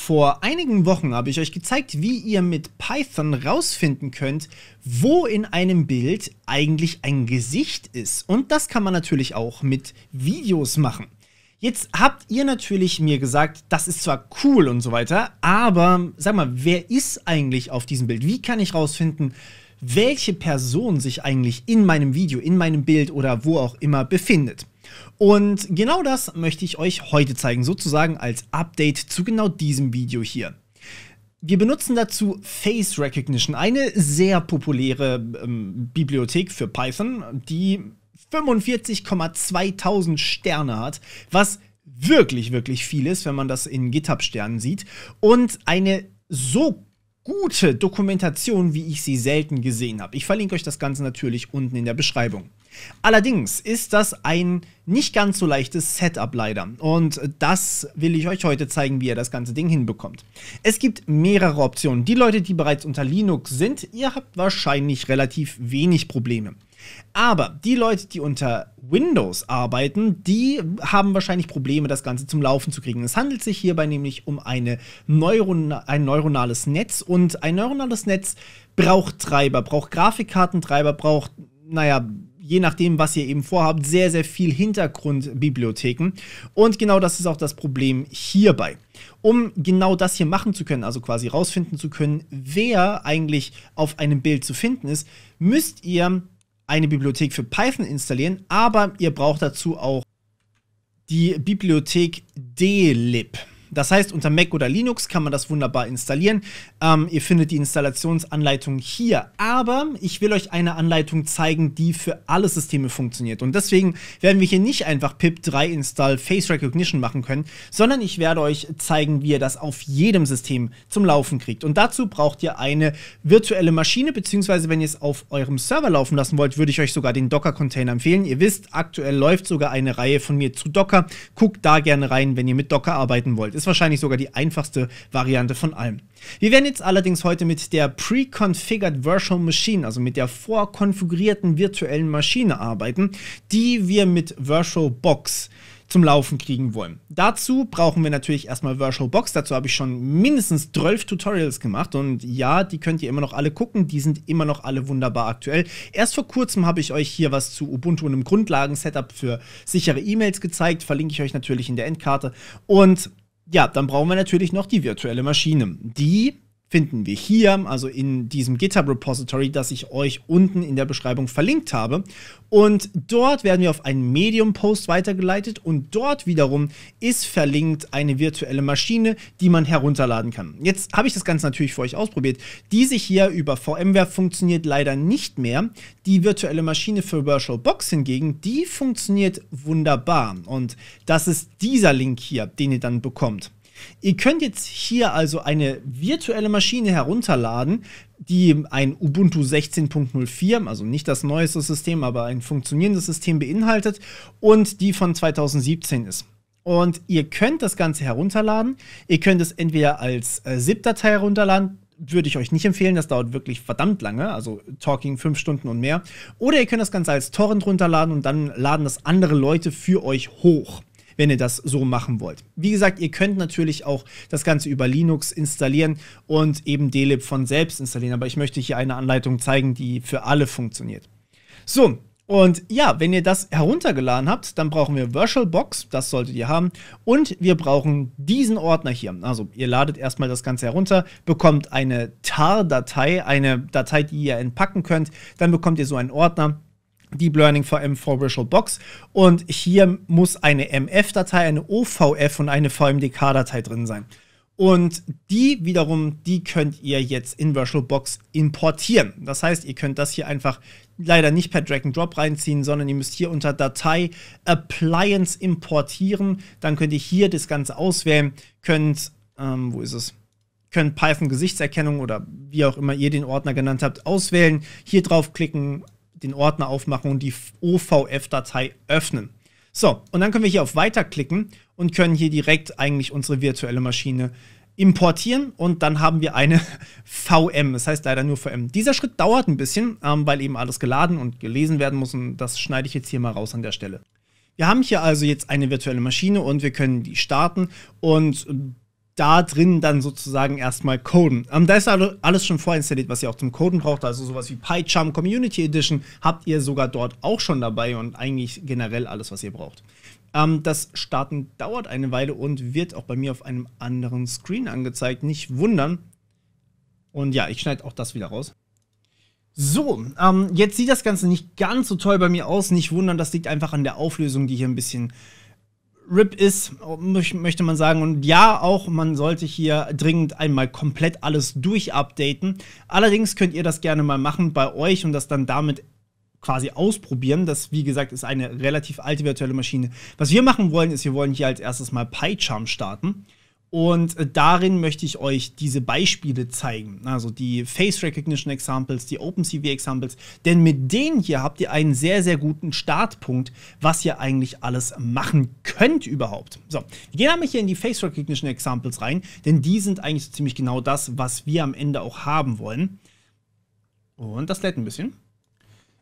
Vor einigen Wochen habe ich euch gezeigt, wie ihr mit Python rausfinden könnt, wo in einem Bild eigentlich ein Gesicht ist. Und das kann man natürlich auch mit Videos machen. Jetzt habt ihr natürlich mir gesagt, das ist zwar cool und so weiter, aber sag mal, wer ist eigentlich auf diesem Bild? Wie kann ich rausfinden, welche Person sich eigentlich in meinem Video, in meinem Bild oder wo auch immer befindet? Und genau das möchte ich euch heute zeigen, sozusagen als Update zu genau diesem Video hier. Wir benutzen dazu Face Recognition, eine sehr populäre Bibliothek für Python, die 45.200 Sterne hat, was wirklich, wirklich viel ist, wenn man das in GitHub-Sternen sieht. Und eine so gute Dokumentation, wie ich sie selten gesehen habe. Ich verlinke euch das Ganze natürlich unten in der Beschreibung. Allerdings ist das ein nicht ganz so leichtes Setup leider. Und das will ich euch heute zeigen, wie ihr das ganze Ding hinbekommt. Es gibt mehrere Optionen. Die Leute, die bereits unter Linux sind, ihr habt wahrscheinlich relativ wenig Probleme. Aber die Leute, die unter Windows arbeiten, die haben wahrscheinlich Probleme, das Ganze zum Laufen zu kriegen. Es handelt sich hierbei nämlich um ein neuronales Netz. Und ein neuronales Netz braucht Treiber, braucht Grafikkartentreiber, braucht, naja, je nachdem, was ihr eben vorhabt, sehr, sehr viel Hintergrundbibliotheken. Und genau das ist auch das Problem hierbei. Um genau das hier machen zu können, also quasi rausfinden zu können, wer eigentlich auf einem Bild zu finden ist, müsst ihr eine Bibliothek für Python installieren, aber ihr braucht dazu auch die Bibliothek dlib. Das heißt, unter Mac oder Linux kann man das wunderbar installieren. Ihr findet die Installationsanleitung hier. Aber ich will euch eine Anleitung zeigen, die für alle Systeme funktioniert. Und deswegen werden wir hier nicht einfach pip3 install Face Recognition machen können, sondern ich werde euch zeigen, wie ihr das auf jedem System zum Laufen kriegt. Und dazu braucht ihr eine virtuelle Maschine, beziehungsweise wenn ihr es auf eurem Server laufen lassen wollt, würde ich euch sogar den Docker-Container empfehlen. Ihr wisst, aktuell läuft sogar eine Reihe von mir zu Docker. Guckt da gerne rein, wenn ihr mit Docker arbeiten wollt. Ist wahrscheinlich sogar die einfachste Variante von allem. Wir werden jetzt allerdings heute mit der Pre-Configured Virtual Machine, also mit der vorkonfigurierten virtuellen Maschine arbeiten, die wir mit VirtualBox zum Laufen kriegen wollen. Dazu brauchen wir natürlich erstmal VirtualBox. Dazu habe ich schon mindestens 12 Tutorials gemacht und ja, die könnt ihr immer noch alle gucken. Die sind immer noch alle wunderbar aktuell. Erst vor kurzem habe ich euch hier was zu Ubuntu und einem Grundlagen-Setup für sichere E-Mails gezeigt. Verlinke ich euch natürlich in der Endkarte. Und ja, dann brauchen wir natürlich noch die virtuelle Maschine. Die finden wir hier, also in diesem GitHub-Repository, das ich euch unten in der Beschreibung verlinkt habe. Und dort werden wir auf einen Medium-Post weitergeleitet und dort wiederum ist verlinkt eine virtuelle Maschine, die man herunterladen kann. Jetzt habe ich das Ganze natürlich für euch ausprobiert. Diese hier über VMware funktioniert leider nicht mehr. Die virtuelle Maschine für VirtualBox hingegen, die funktioniert wunderbar. Und das ist dieser Link hier, den ihr dann bekommt. Ihr könnt jetzt hier also eine virtuelle Maschine herunterladen, die ein Ubuntu 16.04, also nicht das neueste System, aber ein funktionierendes System beinhaltet und die von 2017 ist. Und ihr könnt das Ganze herunterladen. Ihr könnt es entweder als ZIP-Datei herunterladen, würde ich euch nicht empfehlen, das dauert wirklich verdammt lange, also talking 5 Stunden und mehr. Oder ihr könnt das Ganze als Torrent runterladen und dann laden das andere Leute für euch hoch, wenn ihr das so machen wollt. Wie gesagt, ihr könnt natürlich auch das Ganze über Linux installieren und eben dlib von selbst installieren, aber ich möchte hier eine Anleitung zeigen, die für alle funktioniert. So, und ja, wenn ihr das heruntergeladen habt, dann brauchen wir VirtualBox, das solltet ihr haben, und wir brauchen diesen Ordner hier. Also ihr ladet erstmal das Ganze herunter, bekommt eine tar-Datei, eine Datei, die ihr entpacken könnt, dann bekommt ihr so einen Ordner, Deep Learning VM for VirtualBox, und hier muss eine MF-Datei, eine OVF und eine VMDK-Datei drin sein. Und die wiederum, die könnt ihr jetzt in VirtualBox importieren. Das heißt, ihr könnt das hier einfach leider nicht per Drag and Drop reinziehen, sondern ihr müsst hier unter Datei Appliance importieren. Dann könnt ihr hier das Ganze auswählen, könnt, wo ist es? Könnt Python Gesichtserkennung oder wie auch immer ihr den Ordner genannt habt, auswählen, hier draufklicken, den Ordner aufmachen und die OVF-Datei öffnen. So, und dann können wir hier auf Weiter klicken und können hier direkt eigentlich unsere virtuelle Maschine importieren und dann haben wir eine VM, das heißt leider nur VM. Dieser Schritt dauert ein bisschen, weil eben alles geladen und gelesen werden muss und das schneide ich jetzt hier mal raus an der Stelle. Wir haben hier also jetzt eine virtuelle Maschine und wir können die starten und da drin dann sozusagen erstmal coden. Da ist alles schon vorinstalliert, was ihr auch zum Coden braucht. Also sowas wie PyCharm Community Edition habt ihr sogar dort auch schon dabei und eigentlich generell alles, was ihr braucht. Das Starten dauert eine Weile und wird auch bei mir auf einem anderen Screen angezeigt. Nicht wundern. Und ja, ich schneide auch das wieder raus. So, jetzt sieht das Ganze nicht ganz so toll bei mir aus. Nicht wundern, das liegt einfach an der Auflösung, die hier ein bisschen RIP ist, möchte man sagen. Und ja, auch man sollte hier dringend einmal komplett alles durchupdaten. Allerdings könnt ihr das gerne mal machen bei euch und das dann damit quasi ausprobieren. Das, wie gesagt, ist eine relativ alte virtuelle Maschine. Was wir machen wollen, ist, wir wollen hier als erstes mal PyCharm starten. Und darin möchte ich euch diese Beispiele zeigen, also die Face Recognition Examples, die OpenCV Examples, denn mit denen hier habt ihr einen sehr, sehr guten Startpunkt, was ihr eigentlich alles machen könnt überhaupt. So, wir gehen einmal hier in die Face Recognition Examples rein, denn die sind eigentlich so ziemlich genau das, was wir am Ende auch haben wollen. Und das lädt ein bisschen.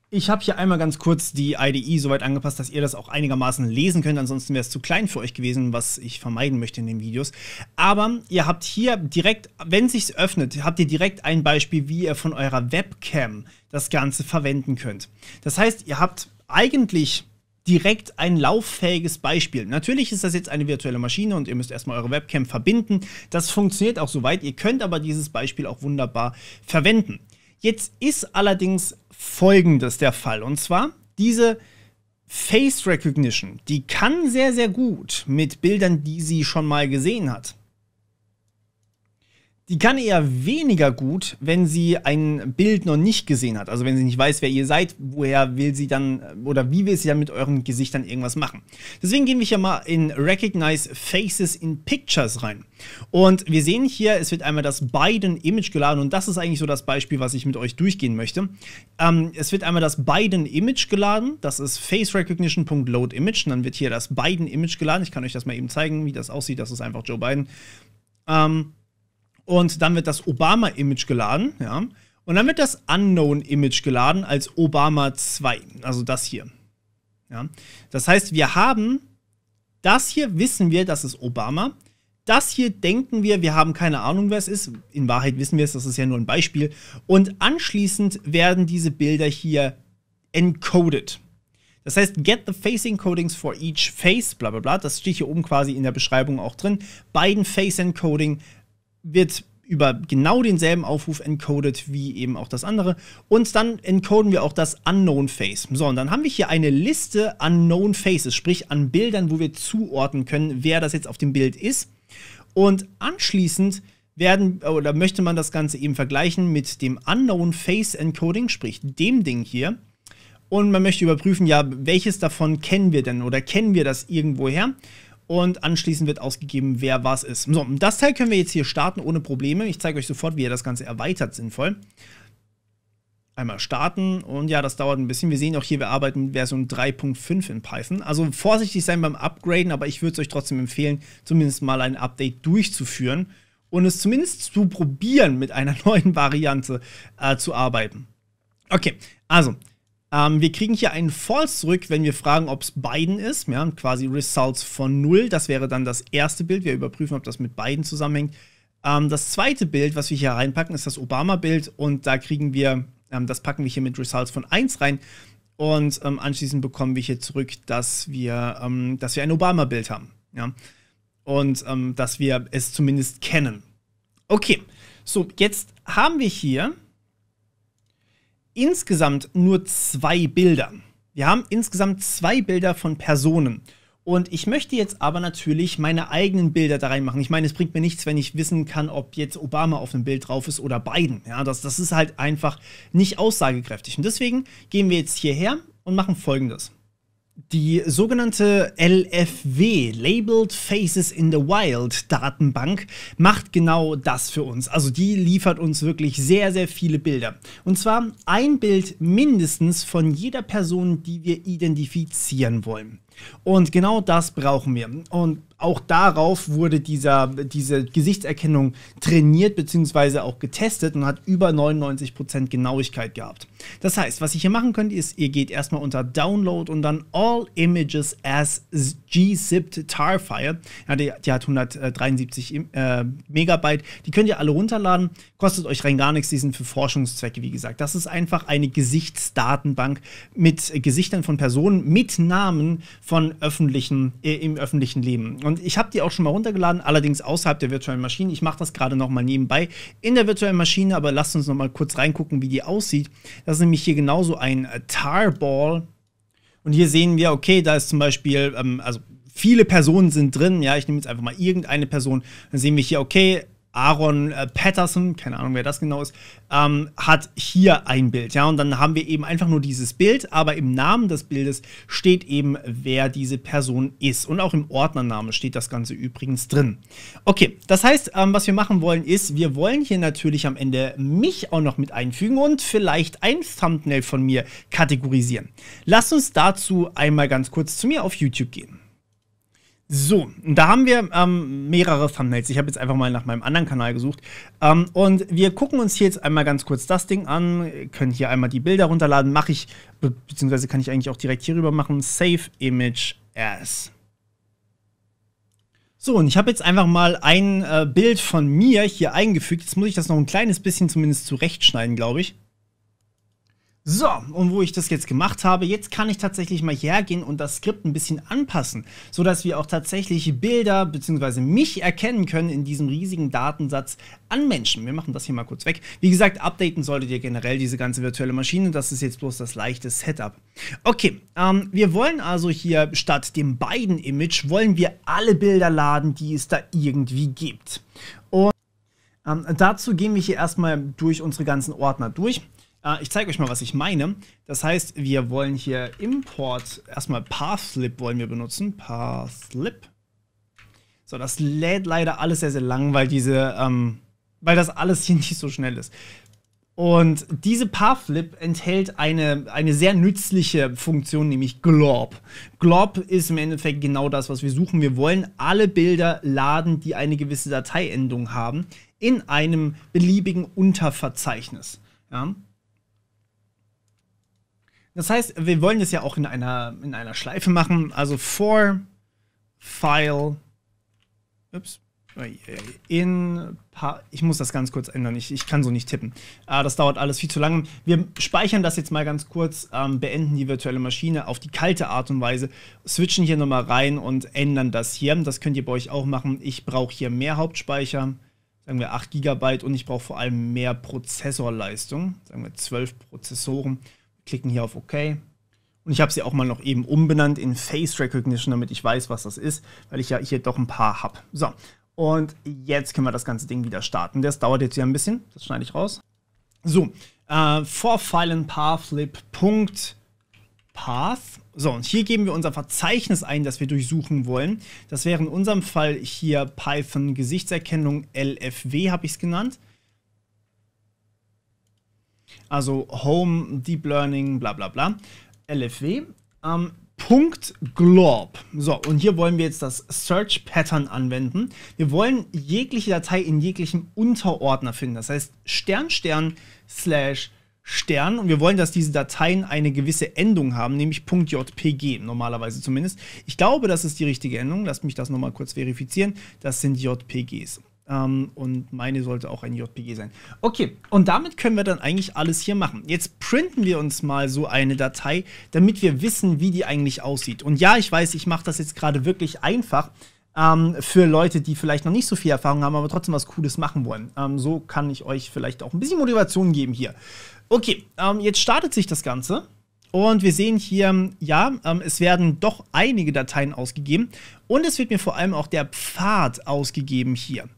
Ich habe hier einmal ganz kurz die IDE soweit angepasst, dass ihr das auch einigermaßen lesen könnt. Ansonsten wäre es zu klein für euch gewesen, was ich vermeiden möchte in den Videos. Aber ihr habt hier direkt, wenn es sich öffnet, habt ihr direkt ein Beispiel, wie ihr von eurer Webcam das Ganze verwenden könnt. Das heißt, ihr habt eigentlich direkt ein lauffähiges Beispiel. Natürlich ist das jetzt eine virtuelle Maschine und ihr müsst erstmal eure Webcam verbinden. Das funktioniert auch soweit. Ihr könnt aber dieses Beispiel auch wunderbar verwenden. Jetzt ist allerdings Folgendes der Fall, und zwar diese Face Recognition, die kann sehr, sehr gut mit Bildern, die sie schon mal gesehen hat. Die kann eher weniger gut, wenn sie ein Bild noch nicht gesehen hat. Also wenn sie nicht weiß, wer ihr seid, woher will sie dann oder wie will sie dann mit euren Gesichtern irgendwas machen. Deswegen gehen wir hier mal in Recognize Faces in Pictures rein. Und wir sehen hier, es wird einmal das Biden-Image geladen und das ist eigentlich so das Beispiel, was ich mit euch durchgehen möchte. Es wird einmal das Biden-Image geladen, das ist facerecognition.loadImage und dann wird hier das Biden-Image geladen. Ich kann euch das mal eben zeigen, wie das aussieht. Das ist einfach Joe Biden. Und dann wird das Obama-Image geladen, ja. Und dann wird das Unknown-Image geladen als Obama 2, also das hier. Ja. Das heißt, wir haben, das hier wissen wir, das ist Obama. Das hier denken wir haben keine Ahnung, wer es ist. In Wahrheit wissen wir es, das ist ja nur ein Beispiel. Und anschließend werden diese Bilder hier encoded. Das heißt, get the face encodings for each face, bla bla bla. Das steht hier oben quasi in der Beschreibung auch drin. Biden Face Encoding wird über genau denselben Aufruf encoded wie eben auch das andere. Und dann encoden wir auch das Unknown Face. So, und dann haben wir hier eine Liste Unknown Faces, sprich an Bildern, wo wir zuordnen können, wer das jetzt auf dem Bild ist. Und anschließend möchte man das Ganze eben vergleichen mit dem Unknown Face Encoding, sprich dem Ding hier. Und man möchte überprüfen, ja, welches davon kennen wir denn oder kennen wir das irgendwoher? Und anschließend wird ausgegeben, wer was ist. So, das Teil können wir jetzt hier starten ohne Probleme. Ich zeige euch sofort, wie ihr das Ganze erweitert sinnvoll. Einmal starten und ja, das dauert ein bisschen. Wir sehen auch hier, wir arbeiten mit Version 3.5 in Python. Also vorsichtig sein beim Upgraden, aber ich würde es euch trotzdem empfehlen, zumindest mal ein Update durchzuführen und es zumindest zu probieren, mit einer neuen Variante zu arbeiten. Okay, also wir kriegen hier einen False zurück, wenn wir fragen, ob es Biden ist. Ja, quasi Results von 0. Das wäre dann das erste Bild. Wir überprüfen, ob das mit Biden zusammenhängt. Das zweite Bild, was wir hier reinpacken, ist das Obama-Bild. Und da kriegen wir, das packen wir hier mit Results von 1 rein. Und anschließend bekommen wir hier zurück, dass wir ein Obama-Bild haben. Ja? Und dass wir es zumindest kennen. Okay, so, jetzt haben wir hier insgesamt nur 2 Bilder. Wir haben insgesamt 2 Bilder von Personen. Und ich möchte jetzt aber natürlich meine eigenen Bilder da reinmachen. Ich meine, es bringt mir nichts, wenn ich wissen kann, ob jetzt Obama auf dem Bild drauf ist oder Biden. Ja, das ist halt einfach nicht aussagekräftig. Und deswegen gehen wir jetzt hierher und machen Folgendes. Die sogenannte LFW, Labeled Faces in the Wild Datenbank, macht genau das für uns. Also die liefert uns wirklich sehr, sehr viele Bilder. Und zwar ein Bild mindestens von jeder Person, die wir identifizieren wollen. Und genau das brauchen wir. Und auch darauf wurde diese Gesichtserkennung trainiert bzw. auch getestet und hat über 99% Genauigkeit gehabt. Das heißt, was ihr hier machen könnt, ist, ihr geht erstmal unter Download und dann All Images as gzipped tar-File. Ja, die hat 173 Megabyte. Die könnt ihr alle runterladen. Kostet euch rein gar nichts. Die sind für Forschungszwecke, wie gesagt. Das ist einfach eine Gesichtsdatenbank mit Gesichtern von Personen mit Namen von im öffentlichen Leben. Und ich habe die auch schon mal runtergeladen, allerdings außerhalb der virtuellen Maschine. Ich mache das gerade noch mal nebenbei in der virtuellen Maschine, aber lasst uns noch mal kurz reingucken, wie die aussieht. Das ist nämlich hier genauso ein Tarball. Und hier sehen wir, okay, da ist zum Beispiel, also viele Personen sind drin. Ja, ich nehme jetzt einfach mal irgendeine Person. Dann sehen wir hier, okay, Aaron Patterson, keine Ahnung, wer das genau ist, hat hier ein Bild. Ja, und dann haben wir eben einfach nur dieses Bild, aber im Namen des Bildes steht eben, wer diese Person ist. Und auch im Ordnernamen steht das Ganze übrigens drin. Okay, das heißt, was wir machen wollen ist, wir wollen hier natürlich am Ende mich auch noch mit einfügen und vielleicht ein Thumbnail von mir kategorisieren. Lasst uns dazu einmal ganz kurz zu mir auf YouTube gehen. So, da haben wir mehrere Thumbnails. Ich habe jetzt einfach mal nach meinem anderen Kanal gesucht. Und wir gucken uns hier jetzt einmal ganz kurz das Ding an. Können hier einmal die Bilder runterladen. Mache ich, beziehungsweise kann ich eigentlich auch direkt hier rüber machen. Save Image as. So, und ich habe jetzt einfach mal ein Bild von mir hier eingefügt. Jetzt muss ich das noch ein kleines bisschen zumindest zurechtschneiden, glaube ich. So, und wo ich das jetzt gemacht habe, jetzt kann ich tatsächlich mal hergehen und das Skript ein bisschen anpassen, sodass wir auch tatsächlich Bilder bzw. mich erkennen können in diesem riesigen Datensatz an Menschen. Wir machen das hier mal kurz weg. Wie gesagt, updaten solltet ihr generell diese ganze virtuelle Maschine. Das ist jetzt bloß das leichte Setup. Okay, wir wollen also hier statt dem beiden Image, wollen wir alle Bilder laden, die es da irgendwie gibt. Und dazu gehen wir hier erstmal durch unsere ganzen Ordner durch. Ich zeige euch mal, was ich meine. Das heißt, wir wollen hier Import, erstmal Pathlib wollen wir benutzen. Pathlib. So, das lädt leider alles sehr, sehr lang, weil weil das alles hier nicht so schnell ist. Und diese Pathlib enthält eine sehr nützliche Funktion, nämlich Glob. Glob ist im Endeffekt genau das, was wir suchen. Wir wollen alle Bilder laden, die eine gewisse Dateiendung haben, in einem beliebigen Unterverzeichnis. Ja. Das heißt, wir wollen das ja auch in einer Schleife machen, also for file, ich muss das ganz kurz ändern, ich kann so nicht tippen. Das dauert alles viel zu lange. Wir speichern das jetzt mal ganz kurz, beenden die virtuelle Maschine auf die kalte Art und Weise, switchen hier nochmal rein und ändern das hier. Das könnt ihr bei euch auch machen. Ich brauche hier mehr Hauptspeicher, sagen wir 8 GB, und ich brauche vor allem mehr Prozessorleistung, sagen wir 12 Prozessoren. Klicken hier auf OK. Und ich habe sie auch mal noch eben umbenannt in Face Recognition, damit ich weiß, was das ist, weil ich ja hier doch ein paar habe. So, und jetzt können wir das ganze Ding wieder starten. Das dauert jetzt ja ein bisschen, das schneide ich raus. So, for file pathlib.path. So, und hier geben wir unser Verzeichnis ein, das wir durchsuchen wollen. Das wäre in unserem Fall hier Python Gesichtserkennung LFW, habe ich es genannt. Also Home, Deep Learning, bla bla bla, LFW, .glob. So, und hier wollen wir jetzt das Search Pattern anwenden. Wir wollen jegliche Datei in jeglichem Unterordner finden. Das heißt Stern, Stern, Slash, Stern. Und wir wollen, dass diese Dateien eine gewisse Endung haben, nämlich .jpg, normalerweise zumindest. Ich glaube, das ist die richtige Endung. Lasst mich das nochmal kurz verifizieren. Das sind JPGs. Und meine sollte auch ein JPG sein. Okay, und damit können wir dann eigentlich alles hier machen. Jetzt printen wir uns mal so eine Datei, damit wir wissen, wie die eigentlich aussieht. Und ja, ich weiß, ich mache das jetzt gerade wirklich einfach für Leute, die vielleicht noch nicht so viel Erfahrung haben, aber trotzdem was Cooles machen wollen. So kann ich euch vielleicht auch ein bisschen Motivation geben hier. Okay, jetzt startet sich das Ganze. Und wir sehen hier, ja, es werden doch einige Dateien ausgegeben. Und es wird mir vor allem auch der Pfad ausgegeben hier.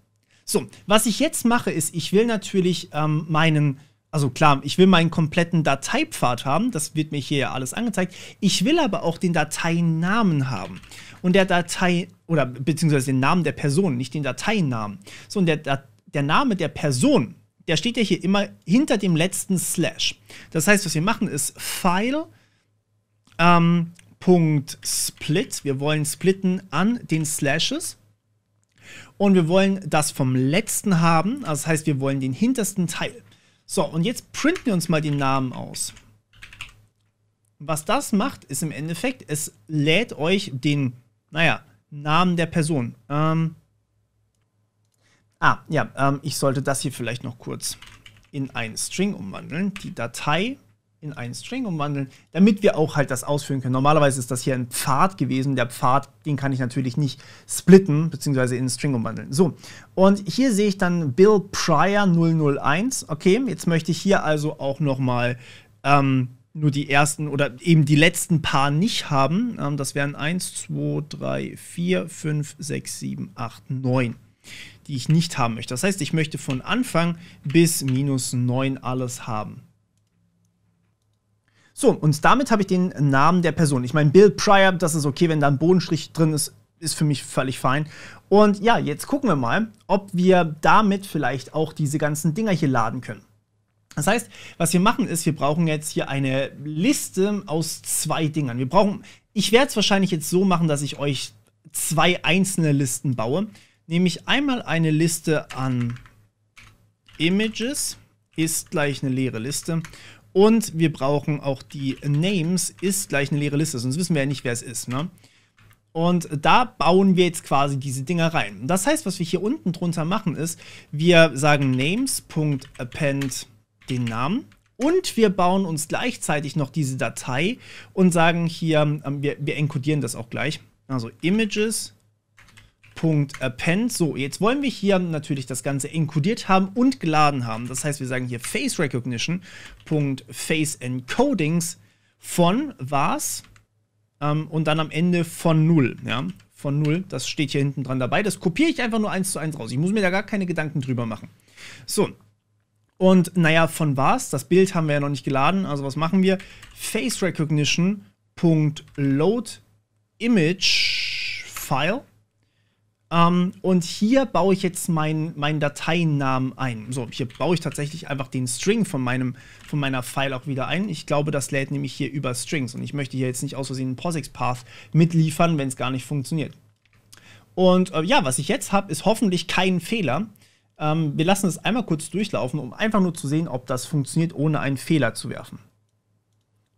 So, was ich jetzt mache, ist, ich will natürlich ich will meinen kompletten Dateipfad haben. Das wird mir hier ja alles angezeigt. Ich will aber auch den Dateinamen haben. Und der beziehungsweise den Namen der Person, nicht den Dateinamen. So, und der Name der Person, der steht ja hier immer hinter dem letzten Slash. Das heißt, was wir machen, ist File, .split. Wir wollen splitten an den Slashes. Und wir wollen das vom letzten haben. Also das heißt, wir wollen den hintersten Teil. So, und jetzt printen wir uns mal den Namen aus. Was das macht, ist im Endeffekt, es lädt euch den, naja, Namen der Person. Ich sollte das hier vielleicht noch kurz in einen String umwandeln. Die Datei in einen String umwandeln, damit wir auch halt das ausführen können. Normalerweise ist das hier ein Pfad gewesen. Der Pfad, den kann ich natürlich nicht splitten, beziehungsweise in einen String umwandeln. So, und hier sehe ich dann Bill Pryor 001. Okay, jetzt möchte ich hier also auch nochmal nur die ersten oder eben die letzten paar nicht haben. Das wären 1, 2, 3, 4, 5, 6, 7, 8, 9. Die ich nicht haben möchte. Das heißt, ich möchte von Anfang bis -9 alles haben. So, und damit habe ich den Namen der Person. Ich meine, Bill Pryor, das ist okay, wenn da ein Bodenstrich drin ist, ist für mich völlig fein. Und ja, jetzt gucken wir mal, ob wir damit vielleicht auch diese ganzen Dinger hier laden können. Das heißt, was wir machen ist, wir brauchen jetzt hier eine Liste aus 2 Dingern. Ich werde es wahrscheinlich jetzt so machen, dass ich euch 2 einzelne Listen baue. Nämlich einmal eine Liste an Images, ist gleich eine leere Liste. Und wir brauchen auch die Names, ist gleich eine leere Liste, sonst wissen wir ja nicht, wer es ist. Ne? Und da bauen wir jetzt quasi diese Dinger rein. Das heißt, was wir hier unten drunter machen, ist, wir sagen names.append den Namen und wir bauen uns gleichzeitig noch diese Datei und sagen hier, wir encodieren das auch gleich. Also Images. .append. So, jetzt wollen wir hier natürlich das Ganze encodiert haben und geladen haben. Das heißt, wir sagen hier Face Recognition .face encodings von was und dann am Ende von 0. Ja, von 0. Das steht hier hinten dran dabei. Das kopiere ich einfach nur 1:1 raus. Ich muss mir da gar keine Gedanken drüber machen. So. Und naja, von was? Das Bild haben wir ja noch nicht geladen. Also was machen wir? Face Recognition .load image file. Und hier baue ich jetzt meinen Dateinamen ein. So, hier baue ich tatsächlich einfach den String von meiner File auch wieder ein. Ich glaube, das lädt nämlich hier über Strings. Und ich möchte hier jetzt nicht aus Versehen einen POSIX-Path mitliefern, wenn es gar nicht funktioniert. Und ja, was ich jetzt habe, ist hoffentlich kein Fehler. Wir lassen es einmal kurz durchlaufen, um einfach nur zu sehen, ob das funktioniert, ohne einen Fehler zu werfen.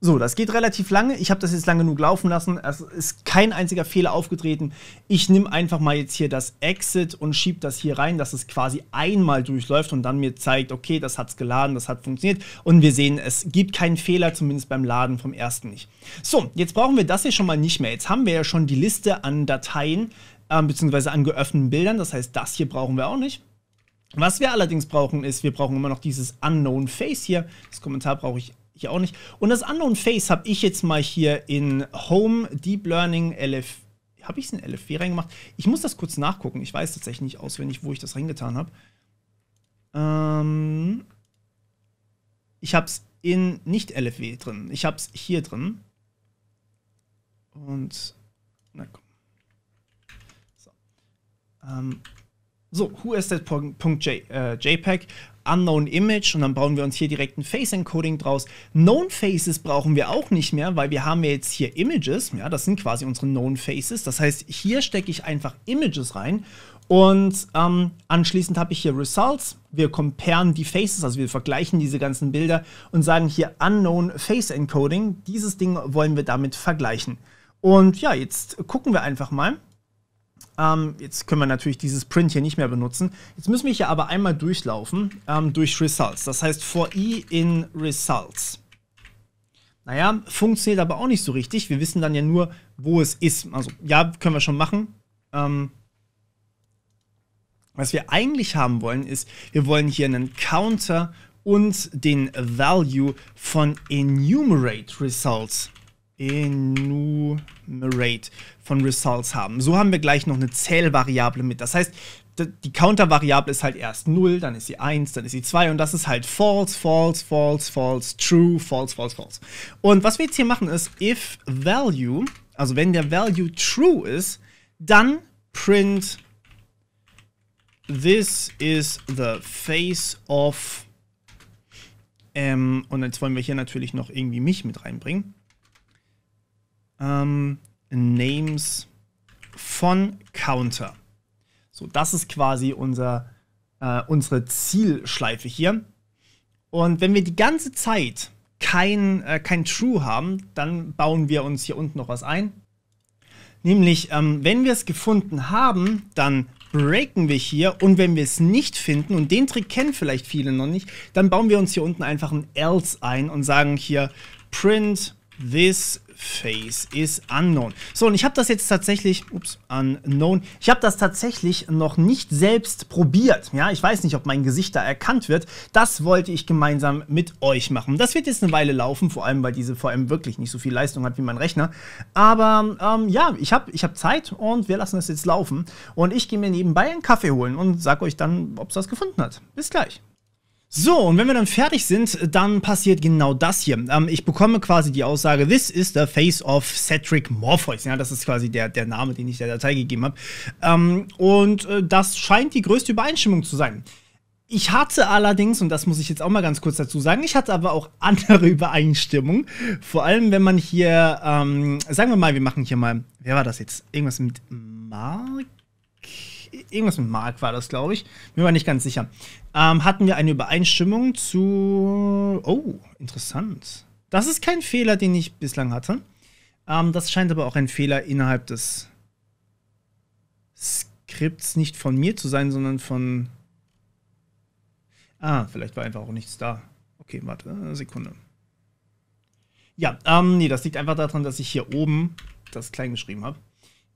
So, das geht relativ lange. Ich habe das jetzt lange genug laufen lassen. Es ist kein einziger Fehler aufgetreten. Ich nehme einfach mal jetzt hier das Exit und schiebe das hier rein, dass es quasi einmal durchläuft und dann mir zeigt, okay, das hat es geladen, das hat funktioniert. Und wir sehen, es gibt keinen Fehler, zumindest beim Laden vom ersten nicht. So, jetzt brauchen wir das hier schon mal nicht mehr. Jetzt haben wir ja schon die Liste an Dateien, beziehungsweise an geöffneten Bildern. Das heißt, das hier brauchen wir auch nicht. Was wir allerdings brauchen, ist, wir brauchen immer noch dieses Unknown Face hier. Das Kommentar brauche ich hier auch nicht. Und das Unknown Face habe ich jetzt mal hier in Home Deep Learning LF. Habe ich es in LFW reingemacht? Ich muss das kurz nachgucken. Ich weiß tatsächlich nicht auswendig, wo ich das reingetan habe. Ich habe es in nicht LFW drin. Ich habe es hier drin. Und na komm. So, who is that .jpeg, unknown image und dann bauen wir uns hier direkt ein Face Encoding draus. Known Faces brauchen wir auch nicht mehr, weil wir haben ja jetzt hier Images, ja, das sind quasi unsere Known Faces. Das heißt, hier stecke ich einfach Images rein und anschließend habe ich hier Results. Wir comparen die Faces, also wir vergleichen diese ganzen Bilder und sagen hier Unknown Face Encoding. Dieses Ding wollen wir damit vergleichen. Und ja, jetzt gucken wir einfach mal. Jetzt können wir natürlich dieses Print hier nicht mehr benutzen. Jetzt müssen wir hier aber einmal durchlaufen durch Results. Das heißt for i in Results. Naja, funktioniert aber auch nicht so richtig. Wir wissen dann ja nur, wo es ist. Also ja, können wir schon machen. Was wir eigentlich haben wollen, ist, wir wollen hier einen Counter und den Value von enumerate Results. Enumerate von Results haben. So haben wir gleich noch eine Zählvariable mit. Das heißt, die Counter-Variable ist halt erst 0, dann ist sie 1, dann ist sie 2 und das ist halt false, false, false, false, true, false, false, false. Und was wir jetzt hier machen ist, if value, also wenn der Value true ist, dann print this is the face of und jetzt wollen wir hier natürlich noch irgendwie mich mit reinbringen. Names von Counter. So, das ist quasi unsere Zielschleife hier. Und wenn wir die ganze Zeit kein True haben, dann bauen wir uns hier unten noch was ein. Nämlich, wenn wir es gefunden haben, dann breaken wir hier, und wenn wir es nicht finden, und den Trick kennen vielleicht viele noch nicht, dann bauen wir uns hier unten einfach ein else ein und sagen hier print this face is unknown. So, und ich habe das jetzt tatsächlich, unknown, ich habe das tatsächlich noch nicht selbst probiert. Ja, ich weiß nicht, ob mein Gesicht da erkannt wird. Das wollte ich gemeinsam mit euch machen. Das wird jetzt eine Weile laufen, vor allem, weil diese VM wirklich nicht so viel Leistung hat wie mein Rechner. Aber ja, ich hab Zeit und wir lassen das jetzt laufen. Und ich gehe mir nebenbei einen Kaffee holen und sag euch dann, ob es das gefunden hat. Bis gleich. So, und wenn wir dann fertig sind, dann passiert genau das hier. Ich bekomme quasi die Aussage, this is the face of Cedric Morpheus. Ja, das ist quasi der Name, den ich der Datei gegeben habe. Und das scheint die größte Übereinstimmung zu sein. Ich hatte allerdings, und das muss ich jetzt auch mal ganz kurz dazu sagen, ich hatte aber auch andere Übereinstimmungen. Vor allem, wenn man hier, sagen wir mal, wir machen hier mal, wer war das jetzt? Irgendwas mit Mark? Irgendwas mit Mark war das, glaube ich. Bin mir nicht ganz sicher. Hatten wir eine Übereinstimmung zu... Oh, interessant. Das ist kein Fehler, den ich bislang hatte. Das scheint aber auch ein Fehler innerhalb des Skripts nicht von mir zu sein, sondern von... vielleicht war einfach auch nichts da. Okay, warte, eine Sekunde. Ja, nee, das liegt einfach daran, dass ich hier oben das klein geschrieben habe.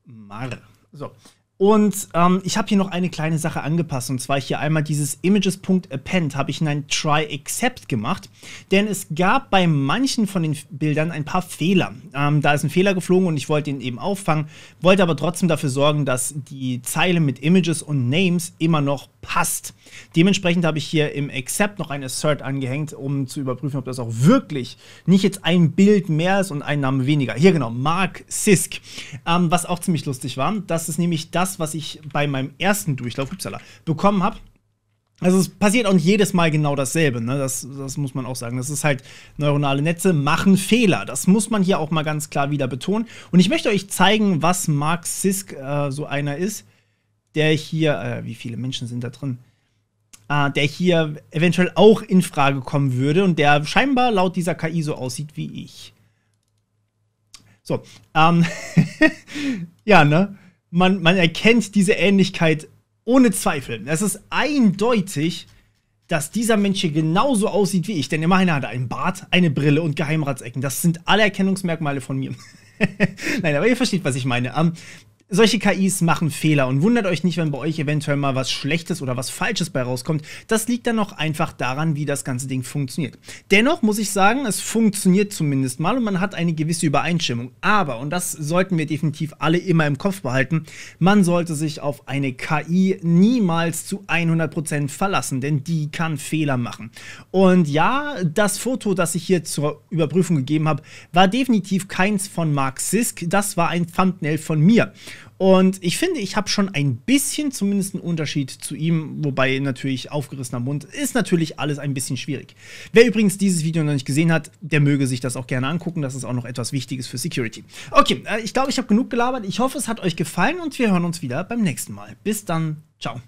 Mar. So. Und ich habe hier noch eine kleine Sache angepasst, und zwar hier einmal dieses Images.append habe ich in ein Try-Except gemacht, denn es gab bei manchen von den Bildern ein paar Fehler. Da ist ein Fehler geflogen und ich wollte ihn eben auffangen, wollte aber trotzdem dafür sorgen, dass die Zeile mit Images und Names immer noch passt. Dementsprechend habe ich hier im Except noch ein Assert angehängt, um zu überprüfen, ob das auch wirklich nicht jetzt ein Bild mehr ist und ein Name weniger. Hier genau, Mark Sisk. Was auch ziemlich lustig war, das ist nämlich das, was ich bei meinem ersten Durchlauf bekommen habe. Also es passiert auch nicht jedes Mal genau dasselbe, ne? Das muss man auch sagen. Das ist halt, neuronale Netze machen Fehler. Das muss man hier auch mal ganz klar wieder betonen. Und ich möchte euch zeigen, was Mark Sisk so einer ist, der hier, wie viele Menschen sind da drin? Der hier eventuell auch in Frage kommen würde und der scheinbar laut dieser KI so aussieht wie ich. So, ja, ne? Man erkennt diese Ähnlichkeit ohne Zweifel. Es ist eindeutig, dass dieser Mensch hier genauso aussieht wie ich. Denn immerhin hat er einen Bart, eine Brille und Geheimratsecken. Das sind alle Erkennungsmerkmale von mir. Nein, aber ihr versteht, was ich meine. Solche KIs machen Fehler und wundert euch nicht, wenn bei euch eventuell mal was Schlechtes oder was Falsches bei rauskommt. Das liegt dann noch einfach daran, wie das ganze Ding funktioniert. Dennoch muss ich sagen, es funktioniert zumindest mal und man hat eine gewisse Übereinstimmung. Aber, und das sollten wir definitiv alle immer im Kopf behalten, man sollte sich auf eine KI niemals zu 100% verlassen, denn die kann Fehler machen. Und ja, das Foto, das ich hier zur Überprüfung gegeben habe, war definitiv keins von Mark Sisk, das war ein Thumbnail von mir. Und ich finde, ich habe schon ein bisschen zumindest einen Unterschied zu ihm, wobei natürlich aufgerissener Mund ist natürlich alles ein bisschen schwierig. Wer übrigens dieses Video noch nicht gesehen hat, der möge sich das auch gerne angucken, das ist auch noch etwas Wichtiges für Security. Okay, ich glaube, ich habe genug gelabert, ich hoffe, es hat euch gefallen und wir hören uns wieder beim nächsten Mal. Bis dann, ciao.